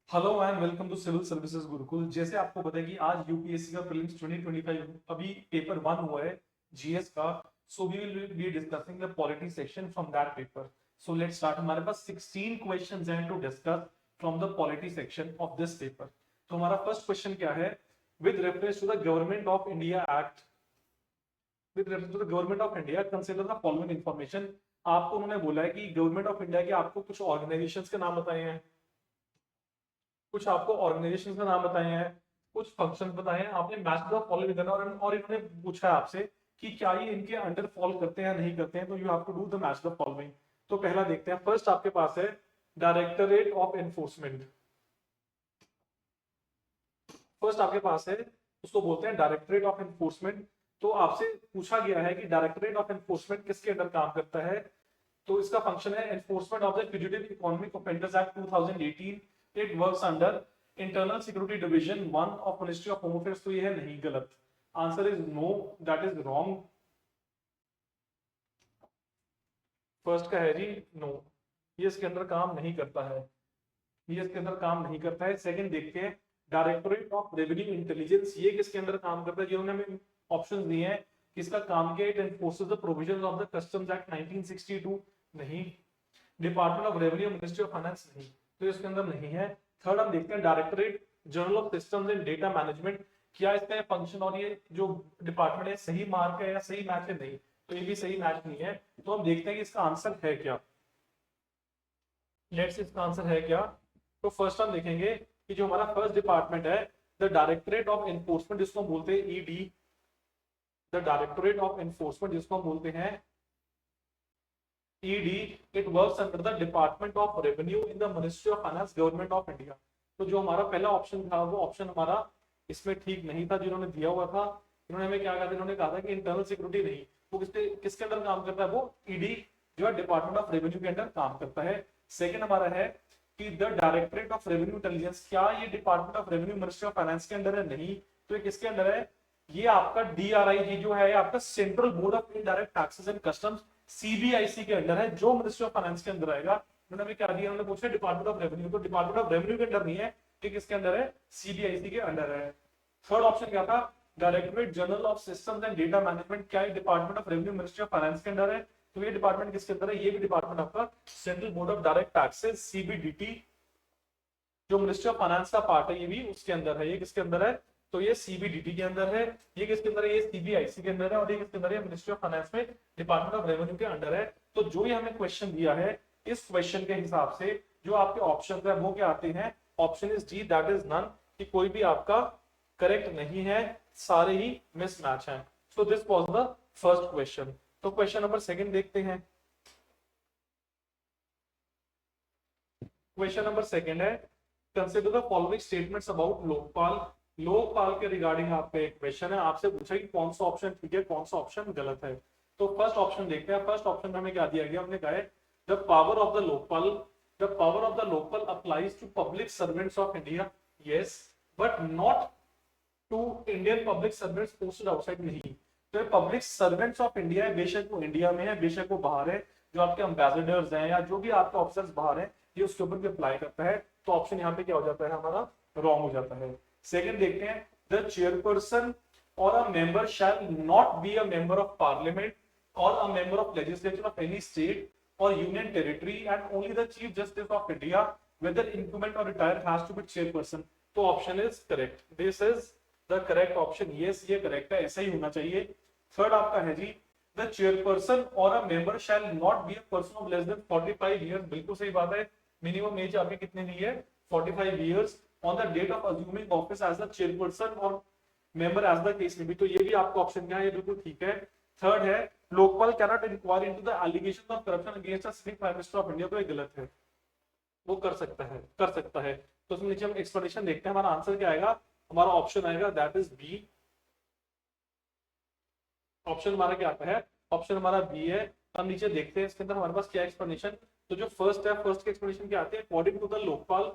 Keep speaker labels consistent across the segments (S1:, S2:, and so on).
S1: Hello and welcome to civil services Gurukul. जैसे आपको पता है कि आज यूपीएससी का प्रीलिम्स 2025 अभी पेपर 1 हुआ है जीएस का। So we will be discussing the polity section from that paper. So let's start. हमारे पास 16 क्वेश्चंस हैं to discuss from the polity section of this paper. तो हमारा फर्स्ट क्वेश्चन क्या है? With reference to the government of India act, with reference to the government of India consider the following information. आपको उन्होंने बोला है कि गवर्नमेंट ऑफ इंडिया के आपको कुछ ऑर्गेनाइजेशंस के नाम बताए हैं, कुछ आपको ऑर्गेनाइजेशन का नाम बताए हैं, कुछ फंक्शन बताए हैं। आपने मैच द फॉलोइंग करना और इन्होंने पूछा है आपसे कि क्या ये इनके अंडर फॉल करते हैं या नहीं करते हैं। तो you have to do the match the following. तो पहला देखते हैं। फर्स्ट आपके पास है डायरेक्टरेट ऑफ एनफोर्समेंट। फर्स्ट आपके पास है, उसको बोलते हैं डायरेक्टरेट ऑफ एनफोर्समेंट। तो आपसे पूछा गया है कि डायरेक्टरेट ऑफ एनफोर्समेंट किसके अंडर काम करता है। तो इसका फंक्शन है enforcement of the fugitive economic offenders act 2018। It works under internal security division 1 of ministry of home affairs. तो ये है नहीं, गलत। Answer is no, that is wrong. First का है जी नो, ये इसके अंदर काम नहीं करता है, ये इसके अंदर काम नहीं करता है। सेकंड देखते हैं, डायरेक्टोरेट ऑफ रेवेन्यू इंटेलिजेंस, ये किसके अंदर काम करता है? जिन्होंने हमें ऑप्शंस दिए हैं किसका काम किया। It एनफोर्सेस the provisions of the customs act 1962, नहीं। Department of revenue ministry of finance, नहीं। तो इसके अंदर नहीं है। थर्ड हम देखते हैं directorate general of systems and data management, क्या इसका फंक्शन और ये जो डिपार्टमेंट है सही मार्क है या सही मैच है? नहीं, तो ये भी सही मैच नहीं है। तो हम देखते हैं कि इसका आंसर है क्या। लेट्स, इसका आंसर है क्या। तो फर्स्ट हम देखेंगे कि जो हमारा फर्स्ट डिपार्टमेंट है द डायरेक्टरेट ऑफ एनफोर्समेंट, जिसको हम बोलते हैं ED, the directorate of enforcement जिसको हम बोलते हैं ED, it works under the department of revenue in the ministry of finance, government of India. तो जो हमारा पहला ऑप्शन था वो ऑप्शन हमारा इसमें ठीक नहीं था जिन्होंने दिया हुआ था। इन्होंने हमें क्या कहा था? इन्होंने कहा था कि इंटरनल सिक्योरिटी नहीं, वो किसके किसके अंदर काम करता है? वो ईडी जो है डिपार्टमेंट ऑफ रेवेन्यू के अंदर काम करता है। सेकंड हमारा है कि the directorate of revenue intelligence, क्या ये department of revenue ministry of finance के अंदर है? नहीं। तो ये किसके अंदर है? ये आपका डीआरआई जो है आपका central board of indirect taxes and customs, CBIC के अंदर है, जो मिनिस्ट्री ऑफ फाइनेंस के अंदर आएगा। उन्होंने हमें क्या दिया? उन्होंने पूछा डिपार्टमेंट ऑफ रेवेन्यू, तो डिपार्टमेंट ऑफ रेवेन्यू के अंदर नहीं है, ये किसके अंदर है? सीबीआईसी के अंदर है। थर्ड ऑप्शन क्या था? Directorate general of systems and data management, क्या ये department of revenue ministry of finance के अंदर है? तो ये डिपार्टमेंट किसके अंदर है? ये भी डिपार्टमेंट आपका central board of direct taxes, CBDT, जो मिनिस्ट्री ऑफ फाइनेंस का पार्ट है ये भी उसके अंदर है। ये किसके अंदर है? तो ये सीबीडीटी के अंदर है। ये किसके अंदर है? ये सीबीआईसी के अंदर है। और ये किसके अंदर है? मिनिस्ट्री ऑफ फाइनेंस में डिपार्टमेंट ऑफ रेवेन्यू के अंडर है। तो जो ये हमें क्वेश्चन दिया है, इस क्वेश्चन के हिसाब से जो आपके ऑप्शन है वो क्या आते हैं? Option is D, that is none, कि कोई भी आपका करेक्ट नहीं है, सारे ही मिसमैच हैं। सो this was the first question. तो क्वेश्चन नंबर सेकंड देखते हैं। क्वेश्चन नंबर सेकंड है, consider the following statements about Lokpal. Lokpal के रिगार्डिंग आपका एक क्वेश्चन है, आपसे पूछा कि कौन सा ऑप्शन ठीक है, कौन सा ऑप्शन गलत है। तो फर्स्ट ऑप्शन देखते हैं। फर्स्ट ऑप्शन में हमें क्या दिया गया? हमने कहा है the power of the Lokpal, the power of the Lokpal applies to public servants of India, yes, but not to Indian public servants posted outside, नहीं। तो पब्लिक सर्वेंट्स ऑफ इंडिया है, बेशक वो इंडिया में है बेशक वो बाहर है, जो आपके एम्बेसडर्स हैं या जो भी आपके ऑफिसर्स बाहर हैं, ये उसके ऊपर भी अप्लाई करता है। तो ऑप्शन यहाँ पे क्या हो जाता है? हमारा रॉन्ग हो जाता है। सेकंड देखते हैं, द चेयरपर्सन और a member shall not be a member of parliament और a member of legislature of any state और union territory and only the chief justice of India whether incumbent और retired has to be chairperson. तो option is correct, this is the correct option, yes ये correct है, ऐसा ही होना चाहिए। Third आपका है जी, द चेयरपर्सन और a member shall not be a person of less than 45 years, बिल्कुल सही बात है। मिनिमम एज आपकी कितनी दी है? 45 years on the date of assuming office as the chairperson और मेंबर एज द केस में भी। तो ये भी आपका ऑप्शन क्या है? ये बिल्कुल ठीक है। थर्ड है, Lokpal can not inquire into the allegation of corruption against the sitting prime minister of India. तो ये गलत है, वो कर सकता है, कर सकता है। तो उसमें नीचे हम एक्सप्लेनेशन देखते हैं, हमारा आंसर क्या आएगा? हमारा ऑप्शन आएगा दैट इज बी। ऑप्शन हमारा क्या आता है? ऑप्शन हमारा बी है। हम नीचे देखते हैं इसके अंदर हमारे पास क्या एक्सप्लेनेशन। तो जो फर्स्ट है, फर्स्ट के एक्सप्लेनेशन क्या आते हैं? According to the Lokpal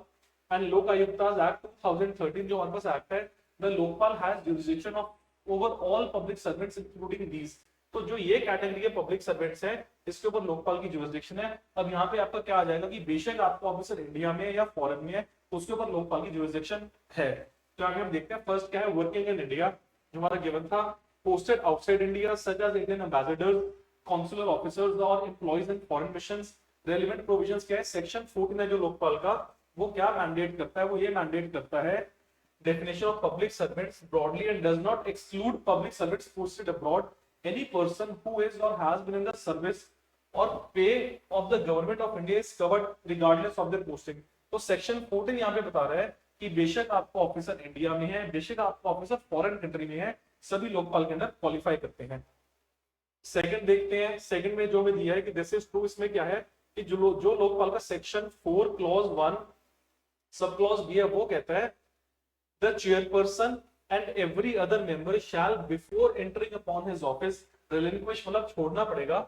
S1: and Lok Ayuktas act 2013, जो हमारे पास एक्ट है, the Lokpal has jurisdiction of over all public servants including these. तो जो ये कैटेगरी के पब्लिक सर्वेंट्स है इसके ऊपर लोकपाल की जुरिसडिक्शन है। अब यहाँ पे आपका क्या आ जाएगा कि बेशक आपका ऑफिसर इंडिया में या फॉरेन में है उसके ऊपर लोकपाल की जुरिसडिक्शन है। तो आगे हम देखते हैं फर्स्ट क्या है, वर्किंग इन इंडिया जो हमारा गिवन था, posted outside India such as Indian ambassador, consular officers और employees in foreign missions. Relevant provisions क्या है, सेक्शन 14 है जो लोकपाल का, वो क्या मैंडेट करता है, वो ये मैंडेट करता है definition of public servants broadly and does not exclude public servants posted abroad. Any person who is or has been in the service or pay of the government of India is covered regardless of their posting. तो section 14 यहाँ पे बता रहा है कि बेशक आपका officer India में है, बेशक आपका ऑफिसर फॉरेन कंट्री में है, सभी लोकपाल के अंदर क्वालिफाई करते हैं। सेकंड देखते हैं, सेकंड में जो हमें दिया है कि दिस इज ट्रू, इसमें क्या है कि जो लोकपाल का section 4 clause 1 sub clause B है वो कहता है the chairperson and every other member shall before entering upon his office relinquish मतलब छोड़ना पड़ेगा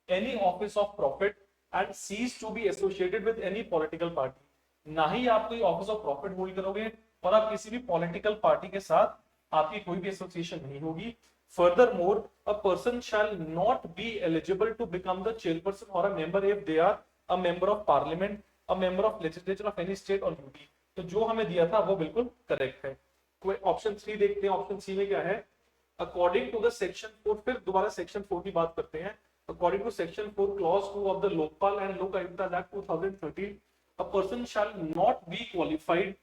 S1: any office of profit and cease to be associated with any political party. ना ही आप कोई ऑफिस ऑफ प्रॉफिट होल्ड करोगे और आप किसी भी पॉलिटिकल पार्टी के साथ आपकी कोई भी एसोसिएशन नहीं होगी। Furthermore, a person shall not be eligible to become the chairperson or a member if they are a member of parliament, a member of legislature of any state or UT. तो जो हमें दिया था वो बिल्कुल correct है। Option 3 देखते हैं, ऑप्शन सी में क्या है, अकॉर्डिंग टू द सेक्शन 4, फिर दोबारा सेक्शन 4 की बात करते हैं। According to section 4 clause 2 of the Lokpal and Lok Ayukta act 2013, a person shall not be qualified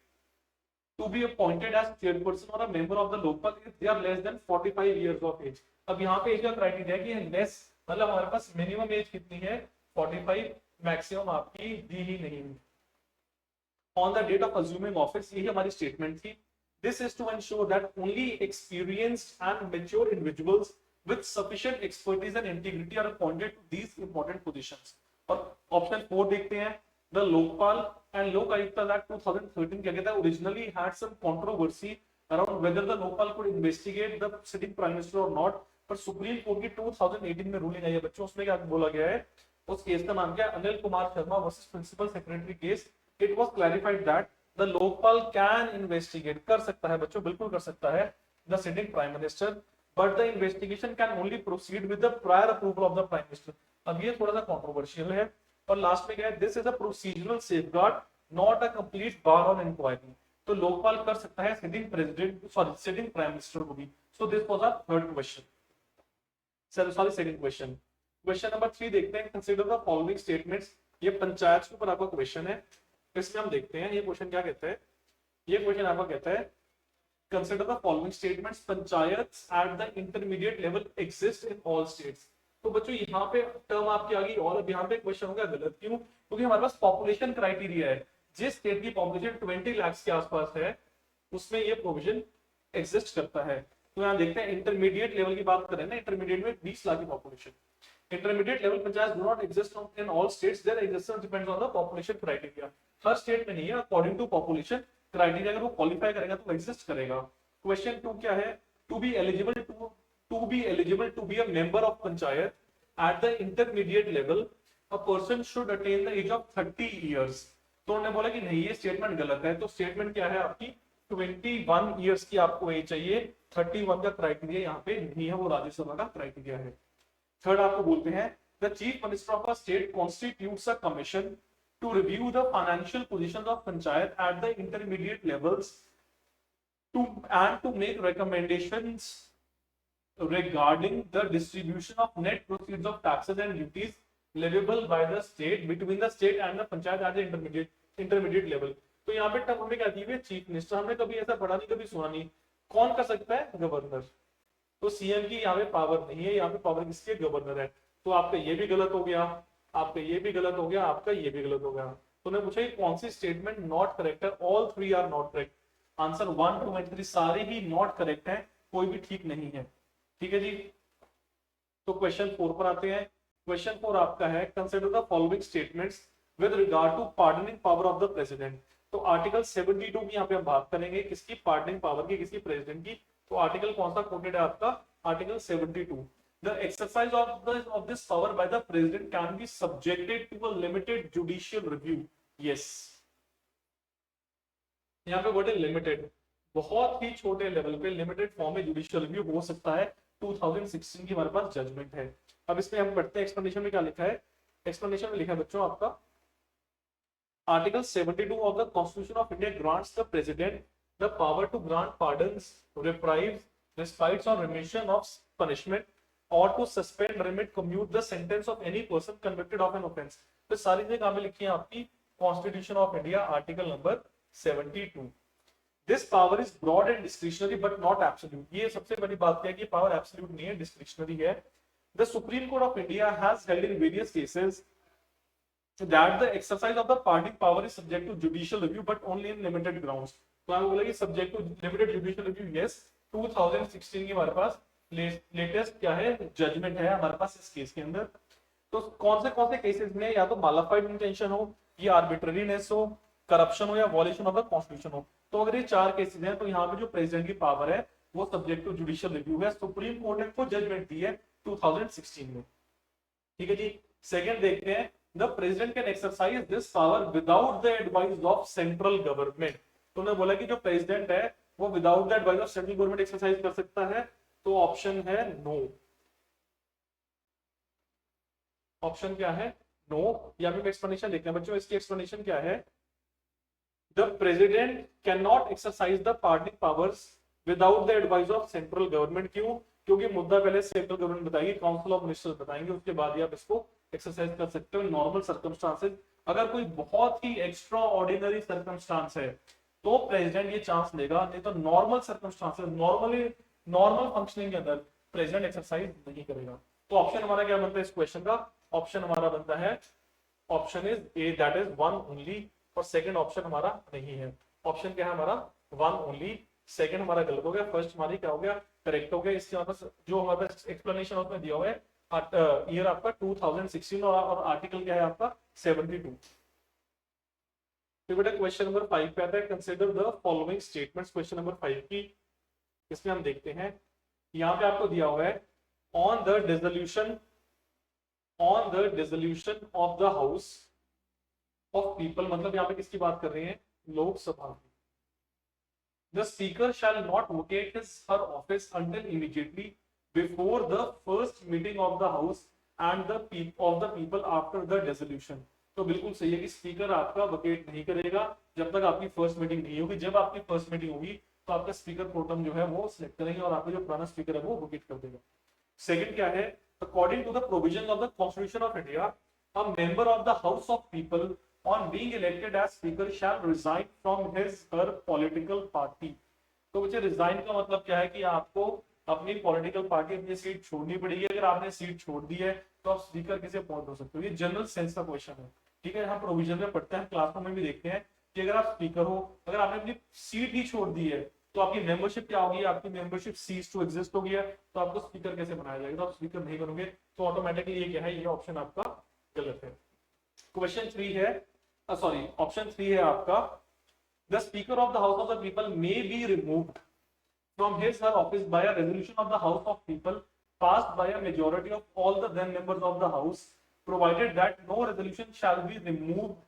S1: to be appointed as chairperson or a member of the lokpal if they are less than 45 years of age. अब यहाँ पे as का criteria है कि less मतलब हमारे पास minimum age कितनी है 45, मैक्सिमम आपकी दी ही नहीं है। On the date of assuming office, यही हमारी स्टेटमेंट थी। This is to ensure that only experienced and mature individuals with sufficient expertise and integrity are appointed to these important positions. और option 4 देखते हैं, the Lokpal and Lok Ayukta Act 2013 क्या कहता है, originally had some controversy around whether the Lokpal could investigate the sitting prime minister or not, पर supreme court की 2018 में ruling आई है बच्चों, उसमें क्या बोला गया है, उस केस का नाम क्या है, Anil Kumar Sharma versus principal secretary case. It was clarified that the Lokpal can investigate, कर सकता है बच्चों, बिल्कुल कर सकता है, the sitting prime minister, but the investigation can only proceed with the prior approval of the prime minister. अब ये थोड़ा सा controversial है। और लास्ट में क्या है, this is a procedural safeguard, not a complete bar on inquiry. तो लोकपाल कर सकता है sitting president sorry sitting prime minister को भी। So this was our third question, sorry second question. Question number 3 देखते हैं, कंसीडर द फॉलोइंग स्टेटमेंट्स। ये पंचायत के ऊपर आपका क्वेश्चन है, इसमें हम देखते हैं ये क्वेश्चन क्या कहता है। ये क्वेश्चन आपका कहता है consider the following statements, panchayat at the intermediate level exist in all states. तो बच्चों यहाँ पे टर्म आपकी आ गई और अब यहाँ पे क्वेश्चन होगा गलत, क्यों? क्योंकि हमारे पास पॉपुलेशन क्राइटेरिया है, जिस स्टेट की पॉपुलेशन 20 लाख के आसपास है उसमें ये प्रोविजन एग्जिस्ट करता है। तो यहाँ देखते हैं इंटरमीडिएट लेवल की बात करें ना, इंटरमीडिएट में 20 लाख की population, intermediate level panchayats do not exist in all states, their existence depends on the population criteria. Her state में नहीं है, अकॉर्डिंग टू पॉपुलेशन क्राइटेरिया अगर वो क्वालिफाई करेगा तो एग्जिस्ट करेगा। क्वेश्चन 2 क्या है, to be eligible to be a member of panchayat at the intermediate level a person should attain the age of 30 years. तो उन्होंने बोला कि नहीं ये स्टेटमेंट गलत है। तो स्टेटमेंट क्या है आपकी, 21 इयर्स की आपको एज चाहिए, 31 का क्राइटेरिया यहाँ पे नहीं है, वो राज्यसभा का क्राइटेरिया है। थर्ड आपको बोलते हैं, the chief minister of a state constitutes a commission to review the financial positions of panchayat at the intermediate levels to make recommendations regarding the distribution of net proceeds of taxes and duties leviable by the state between the state and the panchayat at the intermediate level। तो यहाँ पे term हमें क्या दी हुई है, chief minister. हमने कभी ऐसा पढ़ा नहीं, कभी सुना नहीं। कौन कर सकता है, गवर्नर। तो सीएम की यहाँ पे पावर नहीं है, यहाँ पे पावर किसकी है, गवर्नर है। तो आपका ये भी गलत हो गया, आपका ये भी गलत हो गया, आपका ये भी गलत हो गया। तो मैं पूछा कौन सी स्टेटमेंट नॉट करेक्ट है, all 3 are not correct. Answer 1, 2 and 3 सारे ही नॉट करेक्ट है, कोई भी ठीक नहीं है। ठीक है जी। तो क्वेश्चन 4 पर आते हैं। क्वेश्चन 4 आपका है, consider the following statements with regard to pardoning power of the president. तो आर्टिकल 72 की यहाँ पे हम बात करेंगे, किसकी पार्डनिंग पावर की, किसकी, प्रेसिडेंट की। तो आर्टिकल कौन सा कोटेड है आपका, article 72। The exercise of this power by the president can be subjected to a limited judicial review. Yes, यहाँ पे वर्ड है लिमिटेड, बहुत ही छोटे लेवल पे लिमिटेड फॉर्म में जुडिशियल रिव्यू हो सकता है, 2016 की हमारे पास जजमेंट है। अब इसमें हम पढ़ते हैं एक्सप्लेनेशन में क्या लिखा है। एक्सप्लेनेशन में लिखा है बच्चों आपका, Article 72 of the Constitution of India grants the President the power to grant pardons, reprieves, respites or remission of punishment, or to suspend, remit, commute the sentence of any person convicted of an offence। तो सारी चीजें कहाँ पे लिखी है आपकी constitution of India article number 72। This power is broad and discretionary but not absolute. ये सबसे बड़ी बात है कि पावर एब्सोल्यूट नहीं है, डिस्क्रिशनरी है। The supreme court of India has held in various cases that the exercise of the pardoning power is subject to judicial review but only in limited grounds। तो हमें बोला कि subject to limited judicial review, yes। 2016 की हमारे पास latest क्या है judgement है हमारे पास इस केस के अंदर। तो कौन से केसेस में या तो मालाफाइड इंटेंशन हो, या आर्बिट्ररीनेस हो, करप्शन हो, या वॉल्यूशन ऑफ द कॉन्स्टिट्यूशन हो। तो अगर ये चार केसेस हैं तो यहाँ पे जो प्रेसिडेंट की पावर है वो सब्जेक्ट टू जुडिशियल रिव्यू है। सुप्रीम कोर्ट ने खुद जजमेंट दी है 2016 में। ठीक है जी। सेकंड देखते हैं, the president can exercise this power without the advice of central government। तो उन्होंने बोला कि जो प्रेसिडेंट है वो without the advice of central government exercise कर सकता है। तो ऑप्शन है नो। ऑप्शन क्या है? नो। या फिर एक्सप्लेनेशन देखते हैं बच्चों, इसकी एक्सप्लेनेशन क्या है। The president can not exercise the pardoning powers without the advice of central government. क्यों? क्योंकि मुद्दा पहले सेंट्रल गवर्नमेंट बताएगी, काउंसिल ऑफ मिनिस्टर्स बताएंगे, उसके बाद ही आप इसको एक्सरसाइज कर सकते हो नॉर्मल सर्कमस्टांसेस। अगर कोई बहुत ही एक्स्ट्रा ऑर्डिनरी सर्कमस्टांस है तो प्रेसिडेंट ये चांस लेगा, नहीं तो नॉर्मल सर्कमस्टांसेस, नॉर्मल फंक्शनिंग के अंदर प्रेसिडेंट एक्सरसाइज नहीं करेगा। तो ऑप्शन हमारा क्या बनता है इस क्वेश्चन का? ऑप्शन हमारा बनता है option is a, that is one only. और सेकंड ऑप्शन हमारा नहीं है। ऑप्शन क्या है हमारा? One only. सेकंड हमारा गलत हो गया, फर्स्ट हमारी क्या हो गया? करेक्ट हो गया। इसके मतलब जो हमारा एक्सप्लेनेशन उसमें दिया हुआ है ईयर आपका 2016 और आर्टिकल क्या है आपका 72। फिर बेटा क्वेश्चन नंबर 5 पे आता है, consider the following statements. Question number 5 की इसमें हम देखते हैं, यहाँ पे आपको दिया हुआ है on the dissolution of the house of people. मतलब यहाँ पे किसकी बात कर रहे हैं? लोकसभा की। The speaker shall not vacate his her office until immediately before the first meeting of the house and of the people after the dissolution। तो बिल्कुल सही है कि स्पीकर आपका वोकेट नहीं करेगा जब तक आपकी फर्स्ट मीटिंग नहीं होगी। जब आपकी फर्स्ट मीटिंग होगी तो आपका स्पीकर प्रोटम जो है वो सिलेक्ट करेंगे और आपका जो पुराना स्पीकर है वो वोकेट कर देगा। सेकंड क्या है? According to the provision of the constitution of India, a member of the house of people on being elected as speaker shall resign from his her political party. तो बच्चे रिजाइन का मतलब क्या है कि आपको अपनी पॉलिटिकल पार्टी, अपनी सीट छोड़नी पड़ेगी। अगर आपने सीट छोड़ दी है तो आप स्पीकर कैसे अपॉइंट हो सकते हो? ये जनरल सेंस का क्वेश्चन है। ठीक है, हम प्रोविजन में पढ़ते हैं, क्लासरूम में भी देखते हैं कि अगर आप स्पीकर हो, अगर आपने अपनी सीट ही छोड़ दी है तो आपकी मेंबरशिप क्या होगी? आपकी मेंबरशिप सीज टू एग्जिस्ट होगी है, तो आपको स्पीकर कैसे बनाया जाएगा? तो आप स्पीकर नहीं बनोगे, तो ऑटोमेटिकली ये क्या है? ये ऑप्शन आपका गलत है। क्वेश्चन 3 है, सॉरी ऑप्शन 3 है आपका, the speaker of the house of the people may be removed from his her office by a resolution of the House of People passed by a majority of all the then members of the House, provided that no resolution shall be removed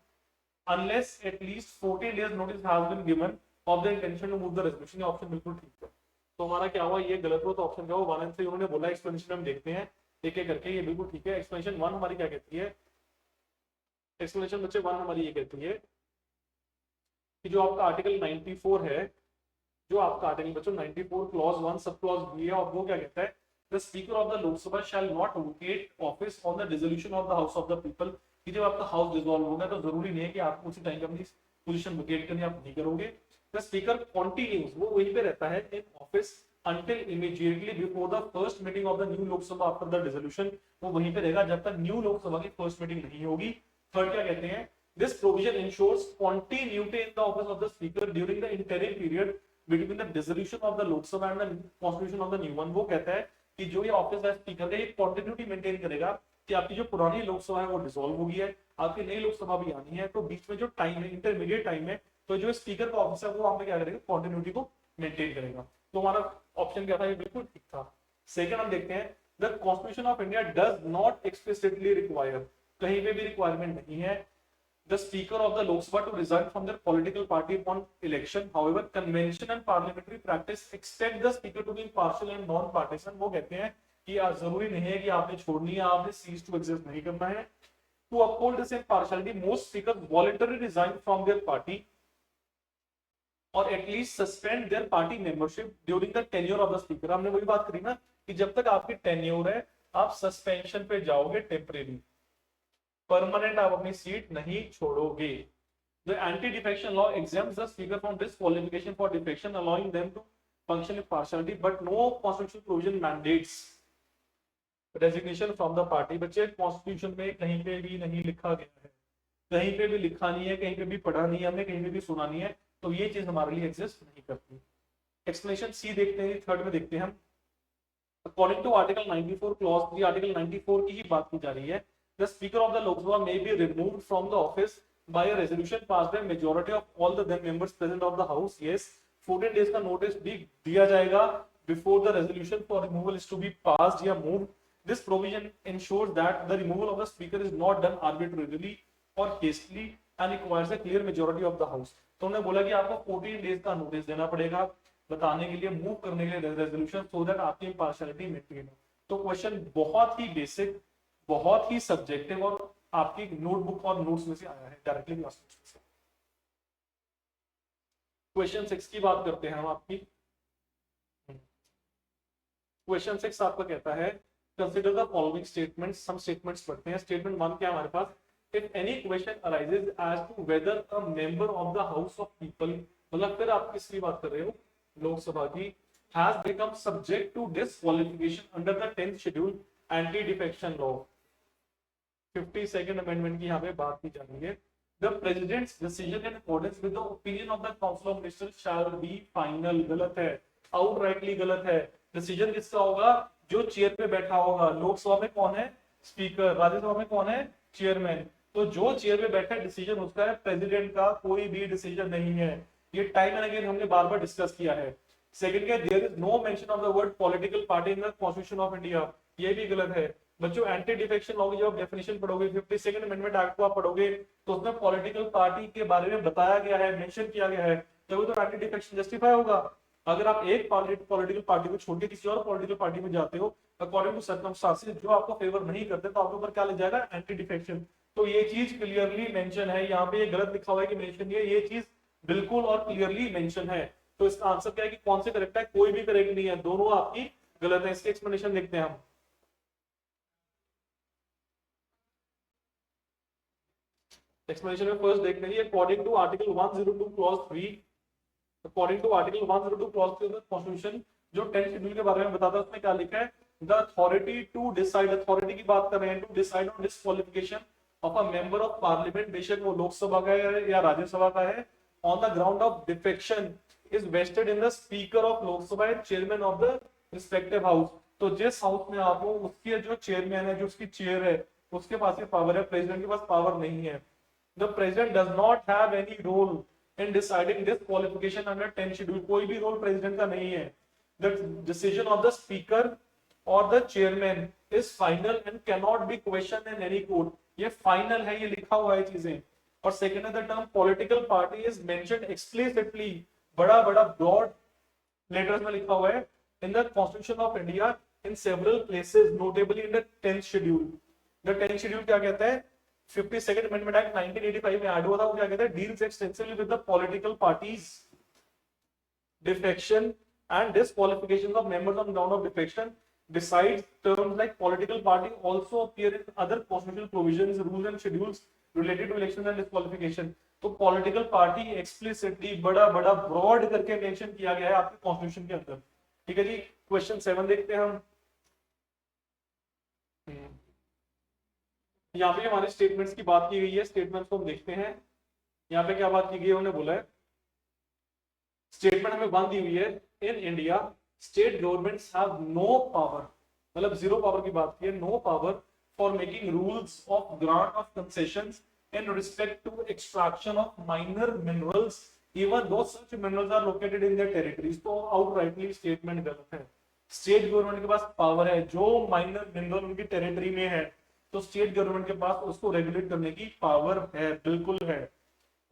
S1: unless at least 14 days notice has been given of the intention to move the resolution। ये option बिल्कुल ठीक है। तो हमारा क्या हुआ? ये गलत हुआ। तो ऑप्शन क्या हुआ? 1 and 3 उन्होंने बोला। एक्सप्लेनेशन हम देखते हैं एक एक करके। ये बिल्कुल ठीक है। एक्सप्लेनेशन 1 हमारी क्या कहती है? एक्सप्लेनेशन बच्चे 1 हमारी ये कहती है कि जो आपका आर्टिकल 94 है, जो आपका आर्टिकल बच्चों 94 क्लॉज 1 सब क्लॉज बी है, और वो क्या कहता है? The speaker of the Lok Sabha shall not vacate office on the dissolution of the house of the people. कि जब आपका हाउस डिसॉल्व होगा तो जरूरी नहीं है कि आपको उसी टाइम पे अपनी पोजीशन वोकेट करनी, आप नहीं करोगे। द स्पीकर कंटिन्यूज, वो वहीं पे रहता है in office until immediately before the first meeting of the new Lok Sabha after the dissolution। वो वहीं पे रहेगा जब तक न्यू लोकसभा की फर्स्ट मीटिंग नहीं होगी। थर्ड क्या कहते हैं? This provision ensures continuity in the office of the speaker during the interim period between the dissolution of the Lok Sabha and the constitution of the new one. वो कहता है कि जो ये ऑफिस है स्पीकर का, ये कॉन्टिन्यूटी मेंटेन करेगा कि आपकी जो पुरानी लोकसभा है वो डिसॉल्व हो गई है, आपकी नई लोकसभा भी आनी है, तो बीच में जो टाइम है, इंटरमीडिएट टाइम है, तो जो स्पीकर का ऑफिस है वो हमें क्या करेगा? कॉन्टिन्यूटी को मेंटेन करेगा। तो हमारा ऑप्शन क्या था? ये बिल्कुल ठीक था। सेकंड हम देखते हैं, the constitution of India does not explicitly require. कहीं पे भी रिक्वायरमेंट नहीं है the speaker of the Lok Sabha to resign from their political party upon election. However, convention and parliamentary practice expect the speaker to be impartial and non-partisan. वो कहते हैं कि जरूरी नहीं है कि आपने छोड़नी है, आपने cease to exist नहीं करना है. To uphold this impartiality, most speakers voluntarily resign from their party or at least suspend their party membership during the tenure of the speaker. हमने वही बात करी ना कि जब तक आपकी टेन्योर है आप सस्पेंशन पे जाओगे टेम्परेरी, परमानेंट आप अपनी सीट नहीं छोड़ोगे. The anti-defection law exempts the speaker from disqualification for defection, allowing them to function impartiality, but no constitutional provision mandates resignation from the party. बच्चे कॉन्स्टिट्यूशन में कहीं पे भी नहीं लिखा गया है, कहीं पे भी लिखा नहीं है, कहीं पे भी पढ़ा नहीं है, हमने कहीं पे भी सुना नहीं है, तो ये चीज हमारे लिए एग्जिस्ट नहीं करती. एक्सप्लेनेशन सी देखते हैं, थर्ड में देखते हैं हम. According to article 94 clause 3, article 94 की ही बात की जा रही है. The Speaker of the Lok Sabha may be removed from the office by a resolution passed by majority of all the then members present of the House. Yes, 14 days का notice भी दिया जाएगा before the resolution for removal is to be passed या moved. This provision ensures that the removal of the Speaker is not done arbitrarily or hastily and requires a clear majority of the House. तो उन्होंने बोला कि आपको 14 days का notice देना पड़ेगा बताने के लिए, मूव करने के लिए रेजोल्यूशन, सो दैट आपकी इम्पार्शियलिटी मेंटेन हो. तो क्वेश्चन बहुत ही बेसिक, बहुत ही सब्जेक्टिव और आपकी नोटबुक और नोट्स में से आया है, डायरेक्टली क्लास में से. क्वेश्चन 6 की बात करते हैं हम आपकी. क्वेश्चन 6 आपका कहता है कंसीडर द फॉलोइंग स्टेटमेंट्स. हम स्टेटमेंट्स पढ़ते हैं. स्टेटमेंट 1 क्या है हमारे पास, if any question arises as to whether a member of the house of people, मतलब फिर आप किसकी बात कर रहे हो, लोकसभा की, has become subject to disqualification under the 10th schedule anti-defection law. 52nd amendment की यहाँ पे बात की जा रही है. The president's decision in accordance with the opinion of the council of ministers shall be final. गलत है, outrightly गलत है. डिसीजन किसका होगा, जो चेयर पे बैठा होगा. लोकसभा में कौन है, स्पीकर. राज्यसभा में कौन है, चेयरमैन. तो जो चेयर पे बैठा है डिसीजन उसका है, प्रेसिडेंट का कोई भी डिसीजन नहीं है. ये टाइम एंड अगेन हमने बार बार डिस्कस किया है. सेकंड क्या, there is no mention of the word political party in the constitution of India. ये भी गलत है. बच्चों एंटी डिफेक्शन लॉ की जब आप डेफिनेशन पढ़ोगे, 52nd अमेंडमेंट एक्ट को आप पढ़ोगे तो उसमें पॉलिटिकल पार्टी के बारे में बताया गया है, मेंशन किया गया है, तभी तो एंटी डिफेक्शन जस्टिफाई होगा. अगर आप एक पॉलिटिकल पार्टी को छोड़ के किसी और पॉलिटिकल पार्टी में जाते हो अकॉर्डिंग टू सर्कमस्टांसेस जो आपको फेवर नहीं करते, तो आपके ऊपर क्या लग जाएगा, एंटी डिफेक्शन. तो ये चीज क्लियरली मेंशन है यहाँ पे. ये गलत लिखा हुआ है कि मेंशन है, ये चीज बिल्कुल और क्लियरली मेंशन है. तो इसका आंसर क्या है कि कौन से करेक्ट है, कोई भी करेक्ट नहीं है, दोनों आपकी गलत है. इसके एक्सप्लेनेशन देखते हैं हम. एक्सप्लेनेशन में फर्स्ट देखते हैं, according to article 102 clause 3, according to article 102 clause 3 of the constitution जो 10th शेड्यूल के बारे में बताता है, उसमें क्या लिखा है, the authority to decide, authority की बात कर रहे हैं, to decide on disqualification of a member of parliament, बेशक वो लोकसभा का है या राज्यसभा का है, on the ground of defection is vested in the speaker of Lok Sabha and chairman of the respective house. तो जिस हाउस में आप हो उसके जो चेयरमैन है, जो उसकी चेयर है, उसके पास ये पावर है, प्रेसिडेंट के पास पावर नहीं है. The president does not have any role in deciding this qualification under 10th schedule. कोई भी रोल प्रेसिडेंट का नहीं है. The decision of the speaker or the chairman is final and cannot be questioned in any court. ये final है, ये लिखा हुआ है चीजें. और सेकेंड है the term political party is mentioned explicitly, बड़ा बड़ा ब्रॉड लेटर्स में लिखा हुआ है, इन the constitution of India in several places, notably in the 10th schedule. The 10th schedule क्या कहता है, 52nd अमेंडमेंट एक्ट 1985 में ऐड हुआ था, वो क्या कहता है, deals extensively with the political parties defection and disqualifications of members on ground of defection. Besides, terms like political party also appear in other constitutional provisions, rules and schedules related to elections and disqualification. तो political party explicitly बड़ा बड़ा broad करके mention किया गया है आपके constitution के अंदर. ठीक है जी. क्वेश्चन 7 देखते हैं हम. यहाँ पे हमारे स्टेटमेंट्स की बात की गई है. स्टेटमेंट्स को हम देखते हैं. यहाँ पे क्या बात की गई है, उन्होंने बोला है स्टेटमेंट हमें वन दी हुई है, in India state governments have no power, मतलब जीरो पावर की बात की है, no power for making rules of grant of concessions in respect to extraction of minor minerals even though such minerals are located in their territories. तो outrightly statement गलत है. State government के पास power है, जो माइनर मिनरल उनकी territory में है तो स्टेट गवर्नमेंट के पास उसको रेगुलेट करने की पावर है, बिल्कुल है।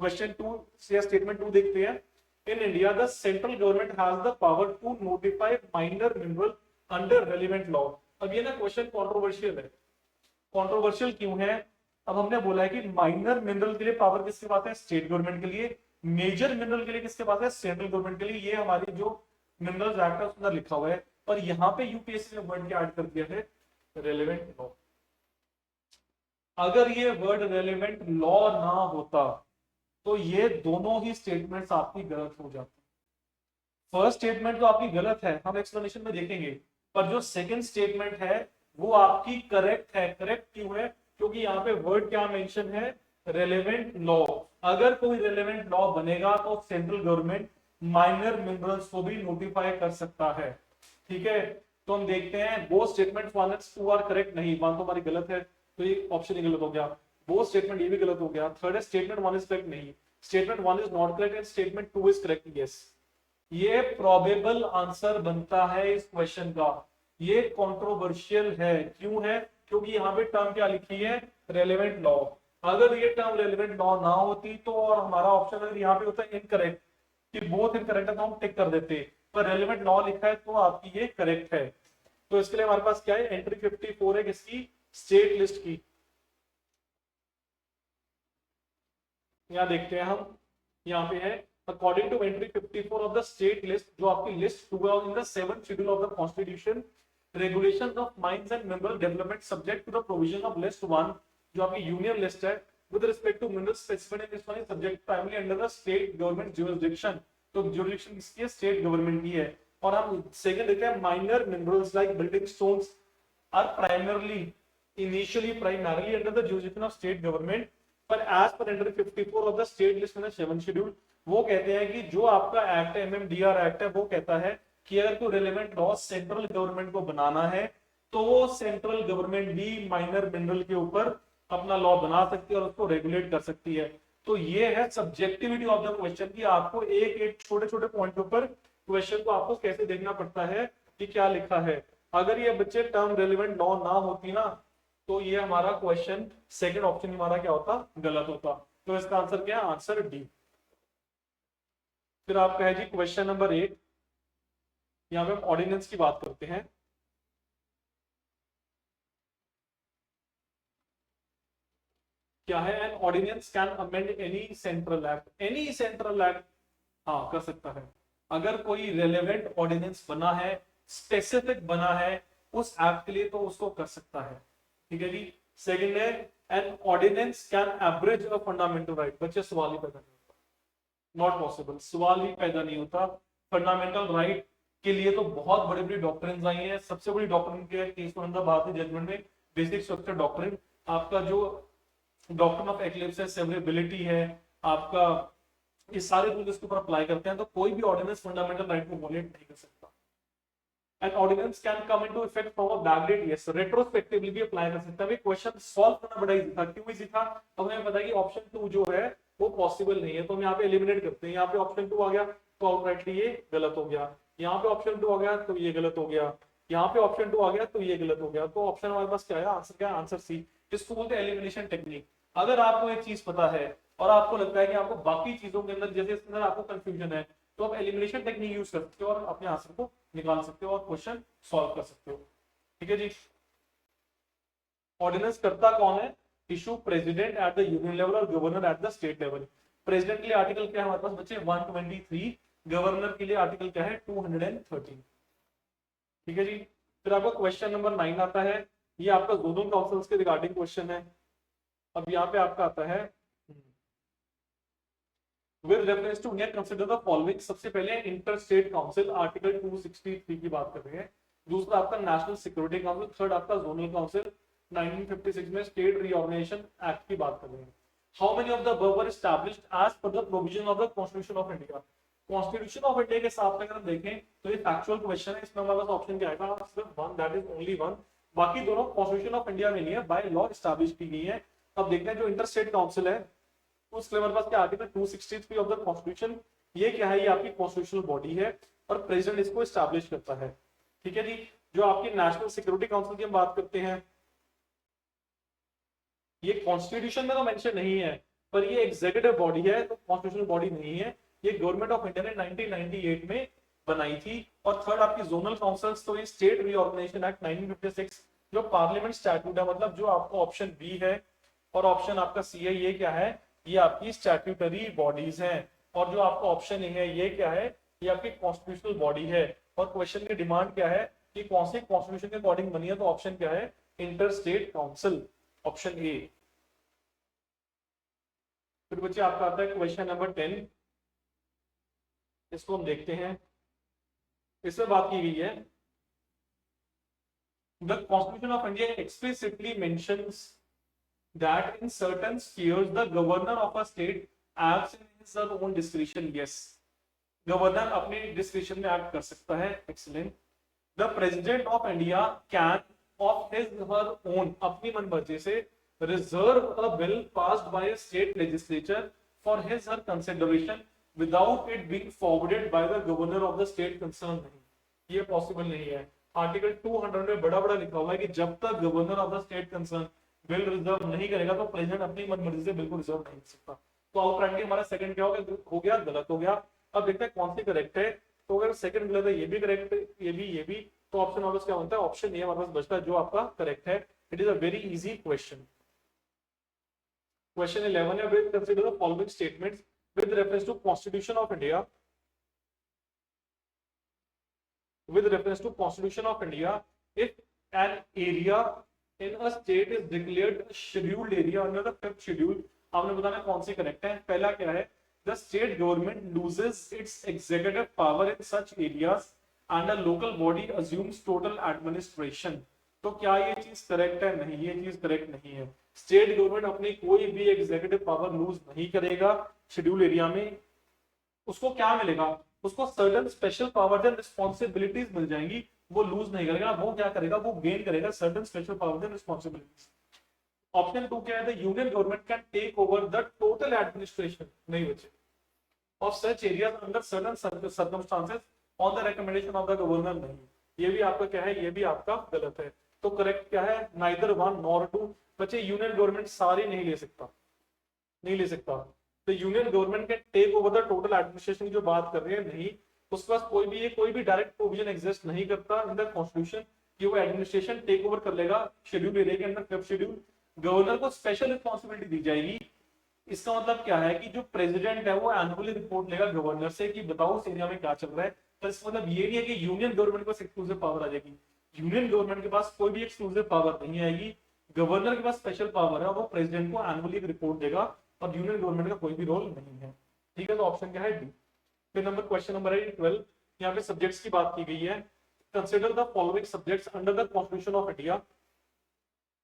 S1: क्वेश्चन 2 से स्टेटमेंट 2 देखते हैं। In India the central government has the power to notify minor mineral under relevant law. अब ये ना क्वेश्चन कंट्रोवर्शियल है। कंट्रोवर्शियल क्यों है? अब हमने बोला है कि माइनर मिनरल के लिए पावर किसके पास है? स्टेट गवर्नमेंट के लिए। मेजर मिनरल के लिए किसके पास है? सेंट्रल गवर्नमेंट के लिए। ये हमारी जो मिनरल्स एक्ट है उसके अंदर लिखा हुआ है, पर यहाँ पे यूपीएससी ने वर्ड क्या ऐड कर दिया है? Relevant law. अगर ये वर्ड रेलेवेंट लॉ ना होता तो ये दोनों ही स्टेटमेंट्स आपकी गलत हो जाती। फर्स्ट स्टेटमेंट तो आपकी गलत है, हम एक्सप्लेनेशन में देखेंगे, पर जो सेकंड स्टेटमेंट है वो आपकी करेक्ट है। करेक्ट क्यों है? क्योंकि यहाँ पे वर्ड क्या मेंशन है? Relevant law. अगर कोई रेलेवेंट लॉ बनेगा तो सेंट्रल गवर्नमेंट माइनर मिनरल्स को भी नोटिफाई कर सकता है। ठीक है, तो हम देखते हैं वो स्टेटमेंट 1 और 2 आर करेक्ट नहीं, वन तो हमारी गलत है, तो ये ऑप्शन ही गलत हो गया। वो स्टेटमेंट ये भी गलत हो गया। थर्ड है स्टेटमेंट 1 इज करेक्ट नहीं, statement 1 is not correct and statement 2 is correct. Yes, ये प्रोबेबल आंसर बनता है इस क्वेश्चन का। ये कंट्रोवर्शियल है। क्यों है? क्योंकि यहाँ पे टर्म क्या लिखी है? Relevant law. अगर ये टर्म रेलेवेंट लॉ ना होती तो, और हमारा ऑप्शन अगर यहाँ पे होता है इनकरेक्ट, कि बोथ इनकरेक्ट है, तो हम टिक कर देते, पर रेलेवेंट लॉ लिखा है तो आपकी ये करेक्ट है। तो इसके लिए हमारे पास क्या है? एंट्री 54 है किसकी? स्टेट लिस्ट की। यहाँ देखते हैं हम, यहाँ पे है according to entry 54 of the state list, जो आपकी list 2 in the 7th schedule of the constitution, regulations of mines and mineral development subject to the provision of list 1, जो आपकी यूनियन लिस्ट है, with respect to minerals specified in this one is subject primarily under the state government jurisdiction। तो jurisdiction किसकी है? State government की है। और हम सेकंड देखते हैं, minor minerals like building stones are primarily initially primarily under the jurisdiction of state government, पर as per entry 54 of the state list in the 7th schedule, वो कहते हैं कि जो आपका एक्ट है, एमएमडीआर एक्ट है, वो कहता है कि अगर कोई रेलेवेंट लॉ सेंट्रल गवर्नमेंट को बनाना है तो वो सेंट्रल गवर्नमेंट भी माइनर मिनरल के ऊपर अपना लॉ बना सकती है और उसको रेगुलेट कर सकती है। तो ये है सब्जेक्टिविटी ऑफ द क्वेश्चन, की आपको एक एक छोटे छोटे पॉइंट के ऊपर क्वेश्चन को आपको कैसे देखना पड़ता है कि क्या लिखा है। अगर ये बच्चे टर्म रेलेवेंट लॉ ना होती ना, तो ये हमारा क्वेश्चन सेकंड ऑप्शन हमारा क्या होता? गलत होता। तो इसका आंसर क्या है? Answer D. फिर आपका है जी क्वेश्चन नंबर 8। यहां पे हम ऑर्डिनेंस की बात करते हैं। क्या है? An ordinance can amend any central act. Any central act हाँ कर सकता है। अगर कोई रेलेवेंट ऑर्डिनेंस बना है, स्पेसिफिक बना है उस एक्ट के लिए, तो उसको कर सकता है। ठीक है जी। सेकंड है, an ordinance can abridge a fundamental right. बच्चे सवाल ही पैदा नहीं होता, नॉट पॉसिबल, सवाल ही पैदा नहीं होता। फंडामेंटल राइट के लिए तो बहुत बड़ी बड़ी डॉक्ट्रिन्स आई हैं। सबसे बड़ी डॉक्ट्रिन के केस में भारतीय जजमेंट में बेसिक स्ट्रक्चर डॉक्ट्रिन, आपका जो डॉक्ट्रिन ऑफ एक्लिप्स है, सेवरेबिलिटी है आपका, ये सारे रूल इसके ऊपर अप्लाई करते हैं। तो कोई भी ऑर्डिनेंस फंडामेंटल राइट को वॉलेट नहीं कर सकता। An ordinance can come into effect from a backdate, yes, retrospectively भी अप्लाई कर सकता है। क्वेश्चन सॉल्व करना बड़ा इजी था। क्यों इजी था? अब हमें पता है कि ऑप्शन 2 जो है वो पॉसिबल नहीं है, तो हम यहाँ पे एलिमिनेट करते हैं। यहाँ पे ऑप्शन 2 आ गया तो आउटराइटली ये गलत हो गया। यहाँ पे ऑप्शन 2 आ गया तो ये गलत हो गया। यहाँ पे ऑप्शन 2 आ गया तो ये गलत हो गया। तो ऑप्शन हमारे पास क्या है? आंसर क्या है? Answer C. इसको बोलते हैं एलिमिनेशन टेक्निक। अगर आपको एक चीज पता है और आपको लगता है कि आपको बाकी चीजों के अंदर, जैसे इसके अंदर आपको कंफ्यूजन है, तो आप एलिमिनेशन टेक्निक यूज कर सकते हो और अपने आंसर को निकाल सकते हो और क्वेश्चन सॉल्व कर सकते हो। ठीक है जी। ऑर्डिनेंस करता कौन है? Issue president at the union level और governor at the state level. President के लिए आर्टिकल क्या है हमारे पास बच्चे? 123। गवर्नर के लिए आर्टिकल क्या है? 213। ठीक है जी। फिर आपका क्वेश्चन नंबर 9 आता है। ये आपका जोनल काउंसिल्स के रिगार्डिंग क्वेश्चन है। अब यहाँ पे आपका आता है with reference to India consider the following। सबसे पहले इंटर स्टेट काउंसिल, आर्टिकल 263 की बात कर रहे हैं। दूसरा आपका नेशनल सिक्योरिटी काउंसिल। थर्ड आपका जोनल काउंसिल 1956 में स्टेट रीऑर्गेनाइजेशन एक्ट की बात कर रहे हैं। How many of the above were established as per the provision of the constitution of India. Constitution of India के हिसाब से अगर हम देखें तो ये फैक्चुअल क्वेश्चन है। इसमें हमारे पास ऑप्शन क्या आएगा? सिर्फ one, that is only one. बाकी दोनों कॉन्स्टिट्यूशन ऑफ इंडिया में नहीं है, बाय लॉ एस्टैब्लिश की गई है। अब देखते हैं जो इंटर स्टेट काउंसिल है उसके हमारे पास क्या आर्टिकल 263 ऑफ द कॉन्स्टिट्यूशन, ये क्या है? ये आपकी कॉन्स्टिट्यूशनल बॉडी है और प्रेसिडेंट इसको एस्टैब्लिश करता है। ठीक है जी। जो आपकी नेशनल सिक्योरिटी काउंसिल की हम बात करते हैं, ये कॉन्स्टिट्यूशन में तो मेंशन नहीं है, पर ये एग्जीक्यूटिव बॉडी है तो कॉन्स्टिट्यूशनल बॉडी नहीं है। ये गवर्नमेंट ऑफ इंडिया ने 1998 में बनाई थी। और थर्ड आपकी जोनल काउंसिल्स, तो ये स्टेट रीऑर्गेनाइजेशन एक्ट 1956 जो पार्लियामेंट स्टैट्यूट है, मतलब जो आपको ऑप्शन बी है और ऑप्शन आपका सी है, ये क्या है, ये आपकी स्टैट्यूटरी बॉडीज हैं। और जो आपका ऑप्शन ए है ये क्या है, ये आपकी कॉन्स्टिट्यूशनल बॉडी है। और क्वेश्चन की डिमांड क्या है कि कौन सी कॉन्स्टिट्यूशन के अकॉर्डिंग बनी है, तो ऑप्शन क्या है, inter state council, option A. फिर बच्चे आपका आता है क्वेश्चन नंबर 10, इसको हम देखते हैं। इसमें बात की गई है, the constitution of India explicitly mentions that in certain spheres the governor of a state acts in his own discretion. Yes, governor अपने डिस्क्रिप्शन में एक्ट कर सकता है। Excellent. The president of India can of his her own, अपनी मनमर्जी से, reserve a bill passed by state legislature for his her consideration without it being forwarded by the governor of the state concern. नहीं, ये possible नहीं है। Article 200 में बड़ा बड़ा लिखा हुआ है कि जब तक governor of the state concern bill reserve नहीं करेगा तो प्रेसिडेंट अपनी मनमर्जी से बिल्कुल रिजर्व नहीं कर सकता। तो आउटराइटली हमारा सेकंड क्या हो गया, गलत हो गया। अब देखते हैं कौन सी करेक्ट है। तो अगर सेकंड गलत है, ये भी करेक्ट है, ये भी, तो ऑप्शन ऑलवेज क्या बनता है, ऑप्शन ए हमारे पास बचता है जो आपका करेक्ट है। It is a very easy question. Question 11 है, with consider the following statements with reference to constitution of India, with reference to Constitution of India, if an area in a state is declared a scheduled area under the 5th schedule, आपने बताना कौन C correct है। पहला क्या है, the state government loses its executive power in such areas and a local body assumes total administration। तो क्या ये चीज करेक्ट है, नहीं, ये चीज करेक्ट नहीं है। स्टेट गवर्नमेंट अपनी कोई भी एग्जीक्यूटिव पावर लूज नहीं करेगा शेड्यूल एरिया में। उसको क्या मिलेगा, उसको certain special powers and responsibilities मिल जाएंगी, वो लूज नहीं करेगा। वो क्या करेगा, वो गेन करेगा certain special powers and responsibilities. Option 2 क्या है, the union government can take over the total administration, नहीं बच्चे, of such areas under certain circumstances on the recommendation of the governor. नहीं, ये भी आपका क्या है, ये भी आपका गलत है। तो करेक्ट क्या है, नाइदर 1 नॉर 2। बच्चे यूनियन गवर्नमेंट सारे नहीं ले सकता, नहीं ले सकता। तो यूनियन गवर्नमेंट के take over the total administration की जो बात कर रहे हैं, नहीं, उसके पास कोई भी डायरेक्ट प्रोविजन एग्जिस्ट नहीं करता इन द कॉन्स्टिट्यूशन कि वो एडमिनिस्ट्रेशन टेक ओवर कर लेगा शेड्यूल एरिया के अंदर। 5th शेड्यूल, गवर्नर को स्पेशल रिस्पॉन्सिबिलिटी दी जाएगी। इसका मतलब क्या है कि जो प्रेसिडेंट है वो एनुअली रिपोर्ट लेगा गवर्नर से कि बताओ उस एरिया में क्या चल रहा है। तो इसका मतलब ये नहीं है कि यूनियन गवर्नमेंट को एक्सक्लूसिव पावर आ जाएगी। यूनियन गवर्नमेंट के पास कोई भी एक्सक्लूसिव पावर नहीं आएगी। गवर्नर के पास स्पेशल पावर है, वो प्रेसिडेंट को एनुअली रिपोर्ट देगा और यूनियन गवर्नमेंट का कोई भी रोल नहीं है। ठीक है, तो ऑप्शन क्या है, डी। फिर नंबर क्वेश्चन नंबर 12, यहाँ पे सब्जेक्ट्स की बात की गई है। Consider the following subjects under the constitution of India.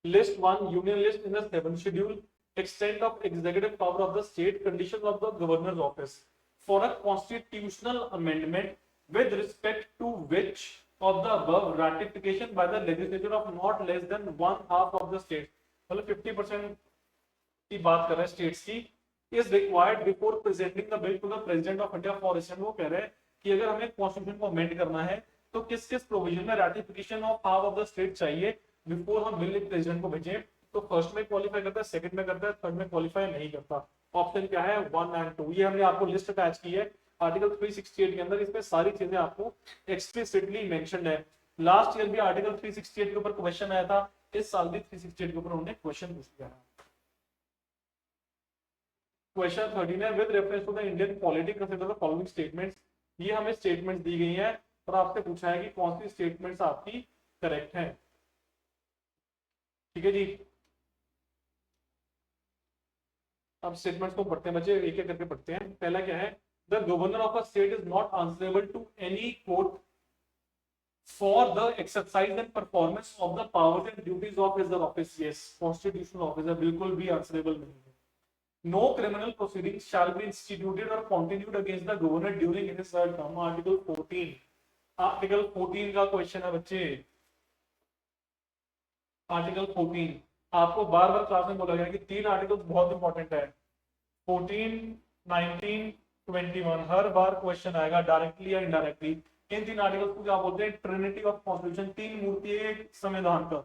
S1: List 1, union list in the 7th schedule, extent of executive power of the state, conditions of the governor's office, for a constitutional amendment with respect to which of the above ratification by the legislature of not less than 1/2 of the state, मतलब 50% की बात कर रहे हैं states की, is required before presenting the bill to the president of India for assent। वो कह रहे हैं कि अगर हमें कॉन्स्टिट्यूशन को अमेंड करना है तो किस किस प्रोविजन में ratification of half of the state चाहिए बिफोर हम बिल प्रेसिडेंट को भेजें। तो फर्स्ट में क्वालिफाई करता है, सेकंड में करता है, थर्ड में क्वालिफाई नहीं करता। ऑप्शन क्या है, 1 और 2। ये हमने आपको लिस्ट अटैच की है आर्टिकल 368 के अंदर। इसमें सारी चीजें आपको एक्सप्लिसिटली मेंशन्ड है। लास्ट ईयर भी आर्टिकल 368 के ऊपर क्वेश्चन आया था, इस साल भी 368 के ऊपर उन्होंने क्वेश्चन पूछ लिया है। क्वेश्चन 13 है, with reference to the Indian polity consider the following statements. ये हमें स्टेटमेंट्स दी गई है और आपसे पूछा है कि कौन सी स्टेटमेंट्स आपकी करेक्ट है। ठीक है जी, अब स्टेटमेंट्स को पढ़ते हैं बच्चे, एक एक करके पढ़ते हैं। पहला क्या है, the governor of a state is not answerable to any court for the exercise and performance of the powers and duties of his office. Yes, constitutional officer बिल्कुल भी आंसरेबल नहीं है। No criminal proceeding shall be instituted और continued against the governor during his term. Article 14, article 14 का question है बच्चे। Article 14 आपको बार बार class में बोला गया कि 3 आर्टिकल बहुत इंपॉर्टेंट है, 14, 19, 21। हर बार क्वेश्चन आएगा डायरेक्टली या इनडायरेक्टली। इन 3 आर्टिकल्स को क्या बोलते हैं, ट्रिनिटी ऑफ कॉन्स्टिट्यूशन, 3 मूर्ति एक संविधान का।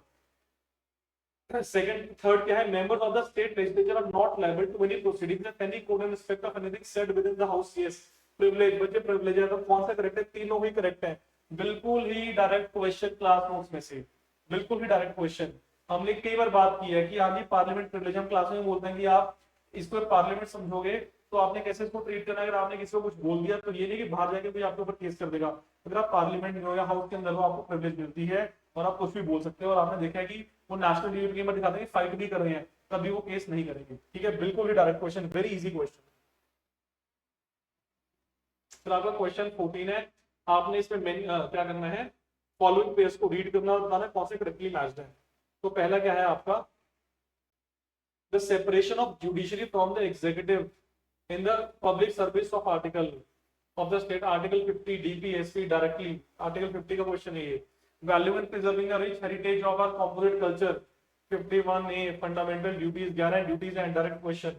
S1: सेकंड थर्ड क्या है, members of the state legislature are not liable to any proceedings at any court in respect of anything said with in the house. Yes, privilege, बच्चे प्रिविलेज है, तो कौन सा करेक्ट है, तीनों ही करेक्ट है, बिल्कुल ही डायरेक्ट क्वेश्चन क्लास नोट्स में से, बिल्कुल ही डायरेक्ट क्वेश्चन। हमने कई बार बात की है कि आज ही पार्लियामेंट प्रिविलेज, हम क्लास में बोलते हैं कि आप इसको पार्लियामेंट समझोगे तो आपने कैसे इसको ट्रीट करना है। अगर आपने किसी को कुछ बोल दिया तो ये नहीं कि बाहर जाके कोई आपके ऊपर केस कर देगा। अगर आप पार्लियामेंट में हो या हाउस के अंदर हो, आपको प्रिविलेज मिलती है और आप कुछ भी बोल सकते हो। और आपने देखा है कि वो नेशनल यूनिटी गेम में दिखाते हैं फाइट भी कर रहे हैं, तभी वो केस नहीं करेंगे। ठीक है, बिल्कुल ही direct question, very easy question. फिर आपका क्वेश्चन 14 है, आपने इसमें क्या करना है, फॉलोइंग पेयर्स को रीड करना और बताना कौन से करेक्टली मैच्ड है। तो पहला क्या है आपका, the separation of judiciary from the executive in the public service of article of the state, article 50 DPSP directly, article 50 का क्वेश्चन है ये। Value and preserving the rich heritage of our corporate culture, 51A fundamental duties, 11 duties and direct question.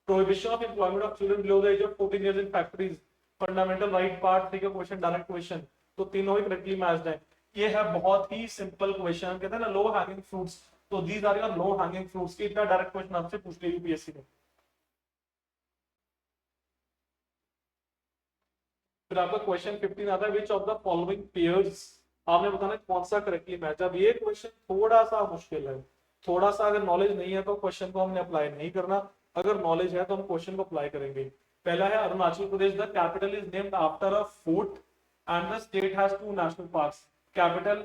S1: Prohibition of employment of children below the age of 14 years in factories, fundamental right part 3 का question, direct question. तो तीनों ही correctly matched है। ये है बहुत ही simple question, कहते हैं ना लो हैंगिंग फ्रूट्स, तो these are your low hanging fruits की इतना डायरेक्ट क्वेश्चन आपसे पूछ ले यूपीएससी ने। फिर आपका क्वेश्चन 15 आता है, which of the following pairs, आपने बताना कौन सा करेक्टली मैच। अब ये क्वेश्चन थोड़ा सा मुश्किल है, थोड़ा सा, अगर नॉलेज नहीं है तो क्वेश्चन को हमने अप्लाई नहीं करना, अगर नॉलेज है तो हम क्वेश्चन को अप्लाई करेंगे। पहला है Arunachal Pradesh, the capital is named after a fort and the state has 2 national parks. Capital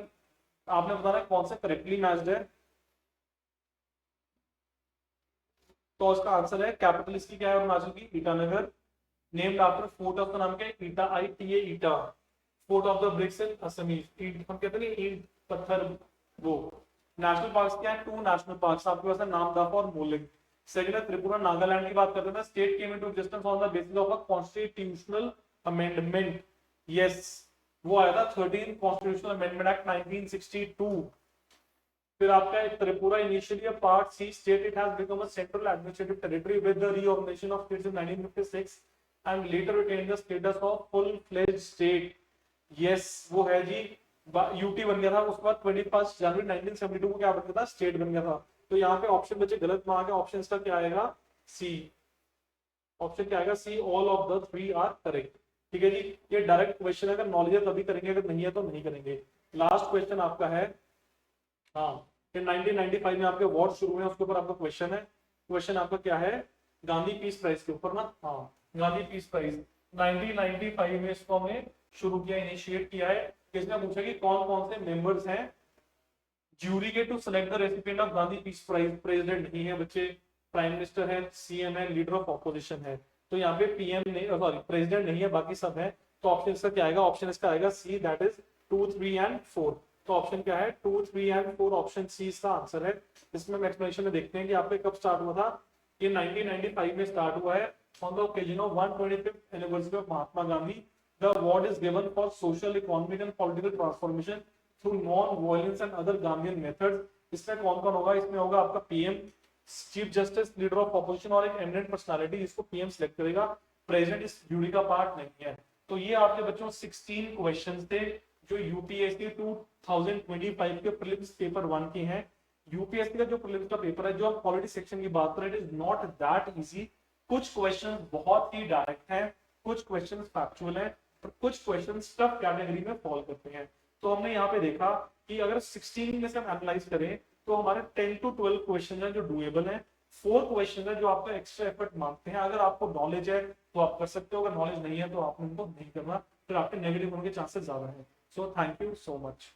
S1: आपने बताना कौन सा करेक्टली मैच्ड है, तो इसका आंसर है कैपिटल इसकी क्या है अरुणाचल की, Itanagar. Named after fort of the नाम क्या है, Ita, ITA Ita. Fort of the bricks in Assamese, ईट हम कहते हैं ईट पत्थर वो। नेशनल पार्क्स क्या है, 2 नेशनल पार्क्स आपके पास है, नामदफा और मोलिंग। सेकंड है त्रिपुरा नागालैंड की बात करते हैं, state came into existence on the basis of a constitutional amendment. Yes, वो आया था 13 कॉन्स्टिट्यूशनल अमेंडमेंट एक्ट 1962। फिर आपका है Tripura initially a part C state, it has become a central administrative territory with the reorganisation of states in 1956 and later retained the status of full fledged state. Yes, वो है जी, UT बन गया था, उसके बाद 21 जनवरी 1972 को क्या बन गया था, स्टेट बन गया था। तो यहाँ पे ऑप्शन बच्चे गलत में आ गया, ऑप्शन का क्या आएगा, सी। ऑप्शन क्या आएगा, C, all of the 3 are correct. ठीक है जी, ये डायरेक्ट क्वेश्चन है, अगर नॉलेज है तभी करेंगे, अगर नहीं है तो नहीं करेंगे। लास्ट क्वेश्चन आपका है, हाँ, फिर 1995 में आपके अवार्ड शुरू हुए, उसके ऊपर आपका क्वेश्चन है। क्वेश्चन आपका क्या है, गांधी पीस प्राइज के ऊपर ना, हाँ, गांधी पीस प्राइज 1995 में इसको हमने शुरू किया, इनिशिएट किया है। किसने पूछा कि कौन कौन से मेंबर्स हैं ज्यूरी के to select the recipient of Gandhi peace prize. President नहीं है बच्चे, प्राइम मिनिस्टर है, सीएम है, लीडर ऑफ ऑपोजिशन है। तो यहाँ पे पीएम नहीं, सॉरी प्रेसिडेंट नहीं है, बाकी सब है। तो ऑप्शन इसका क्या आएगा, ऑप्शन इसका आएगा सी, दैट इज 2, 3 एंड 4। तो ऑप्शन क्या है, 2, 3 एंड 4, ऑप्शन सी इसका आंसर है। इसमें हम एक्सप्लेनेशन में देखते हैं कि आपके कब स्टार्ट हुआ था। ये 1995 में स्टार्ट हुआ है on the occasion of 125th anniversary of Mahatma Gandhi. The award is given for social, economic and political transformation through non violence and other Gandhian methods. इसमें कौन कौन होगा, इसमें होगा आपका PM, chief justice, leader of opposition और एक एमिनेंट पर्सनालिटी, जिसको पीएम सिलेक्ट करेगा। प्रेसिडेंट इस ड्यूटी का पार्ट नहीं है। तो ये आपके बच्चों 16 क्वेश्चंस थे जो यूपीएससी 2025 के प्रीलिम्स पेपर 1 के हैं। यूपीएससी का जो प्रीलिम्स का पेपर है, जो आप पॉलिटिक्स सेक्शन की बात करें, it is not that easy. कुछ क्वेश्चन बहुत ही डायरेक्ट हैं, कुछ क्वेश्चन फैक्चुअल है, और कुछ क्वेश्चन टफ कैटेगरी में फॉल करते हैं। तो हमने यहाँ पे देखा कि अगर 16 में से हम एनालाइज करें तो हमारे 10 to 12 क्वेश्चन हैं जो डुएबल हैं, 4 क्वेश्चन है जो आपका एक्स्ट्रा एफर्ट मांगते हैं। अगर आपको नॉलेज है तो आप कर सकते हो, अगर नॉलेज नहीं है तो आपने उनको नहीं करना, फिर आपके नेगेटिव होने के चांसेस ज्यादा है। So thank you so much.